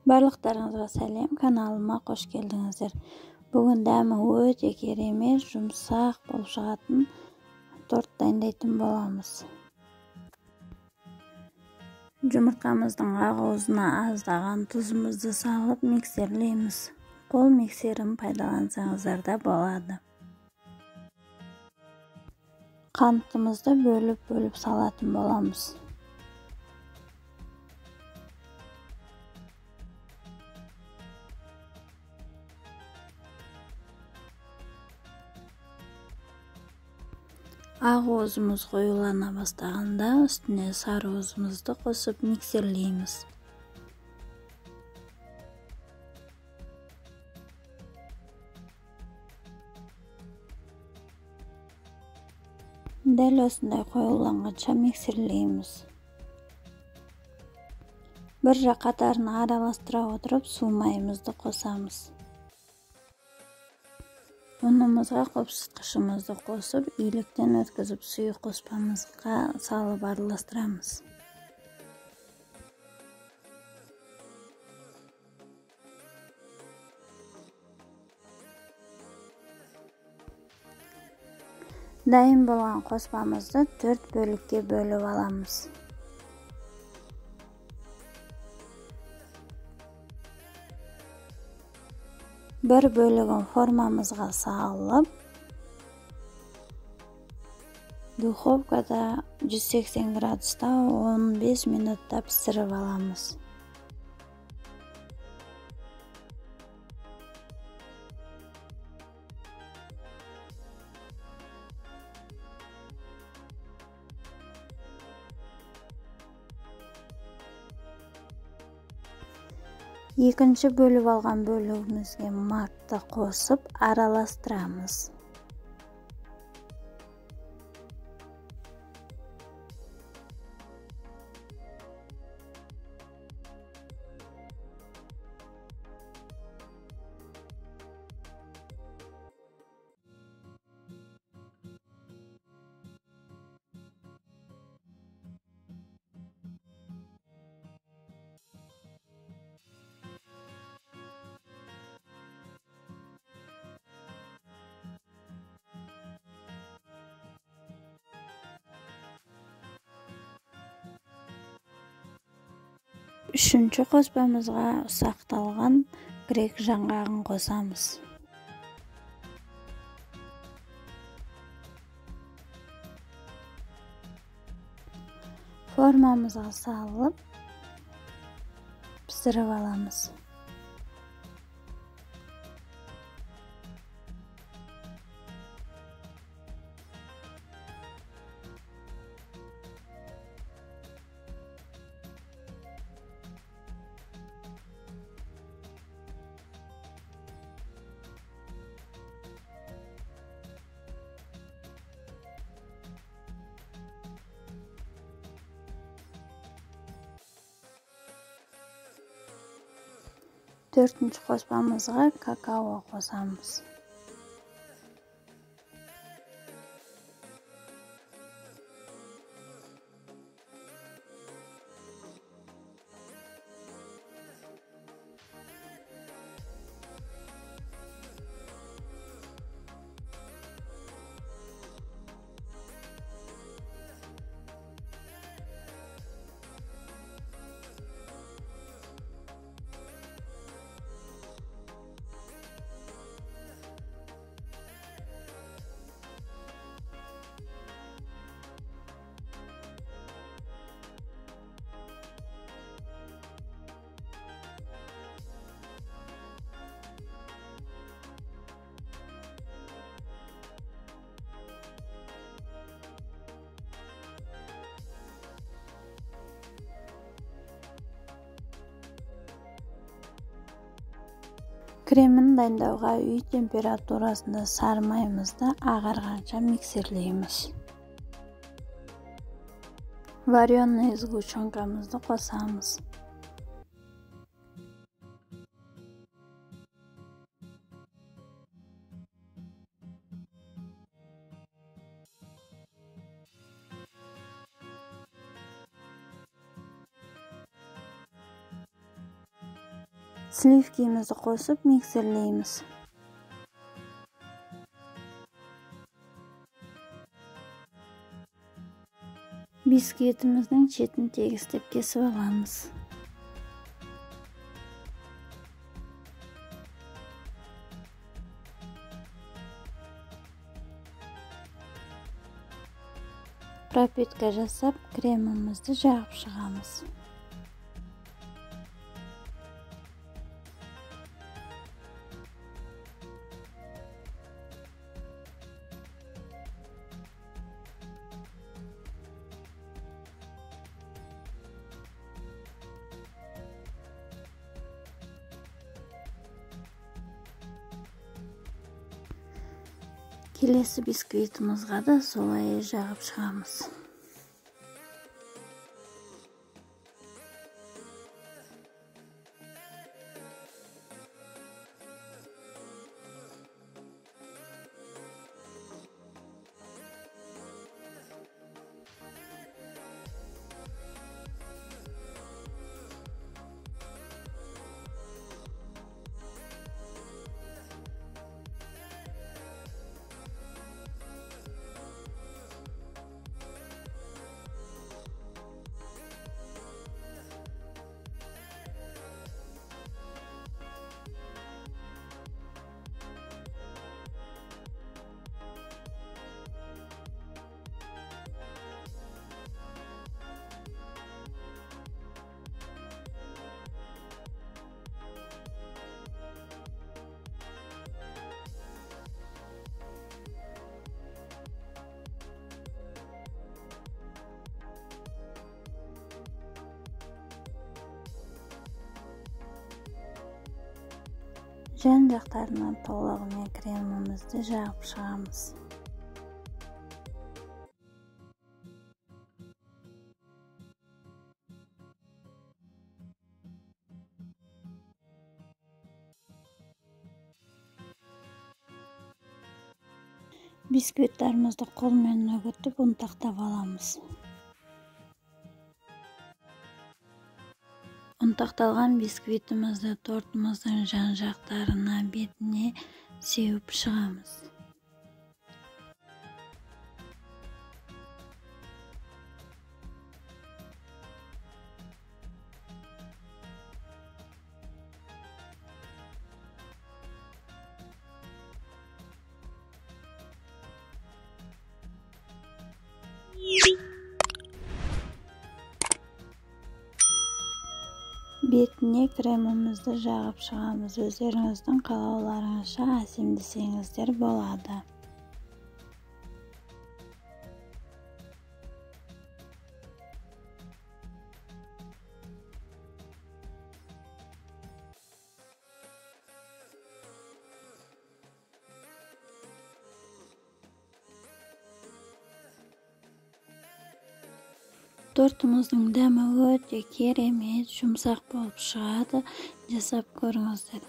Барлықтарыңызға сәлем, каналыма қош келдіңіздер. Бүгін дәмі өте керемет, жұмсақ болып шығатын торт дайындайтын боламыз. Жұмыртқамыздың ақуызына аздаған тұзымызды салып миксерлейміз. Қол миксерін пайдалансаңыздар да болады. Қантымызды бөліп салатын боламыз. Ақуызымыз қоюлана бастағанда үстіне сары уызымызды қосып миксерлейміз. Дәл осындай қоюланғанша миксерлейміз. Бір жақ қатарын араластыра отырып су майымызды қосамыз. Ұнымызға қопсытқышымызды қосып, иліктен өткізіп сұйық қоспамызға салып араластырамыз. Дайын болған қоспамызды 4 бөлікке бөліп аламыз. Бір бөлігін формамызға салып, духовкада 180 градуста 15 минутта пісіріп аламыз. Екінші бөліп алған бөлігімізге макты қосып араластырамыз. Үшінші қоспамызға ұсақталған грек жаңғағын қосамыз. Формамызға салып пісіріп аламыз. Төртінші қоспамызға какао қосамыз. Кремін дайындауға үй температурасында сары майымызды ағарғанша миксерлейміз. Вареный сгущенкамызды қосамыз. Сливкimizni qo'shib mikserlaymiz. Biskvitimizning chetini tegislab kesib olamiz. Propitka jasab kremimizni yog'ib chiqamiz. Kelesi biskvitimizga da solay yog'ib chiqamiz. Жан-жақтарына толығымен кремімізді жағып шығамыз. Biskвиттерімізді қолмен үгітіп ұнтақтап аламыз. Ұнтақталған biskвитімізді тортымыздың жан-жақтарына, бетіне сеуіп шығамыз. Бетіне кремімізді жағып шығамыз. Өздеріңіздің қалауларыңызша әсемдесеңіздер болады. Тортымыздың дәмі өте керемет, жұмсақ болып шығады. Жасап көріңіздер.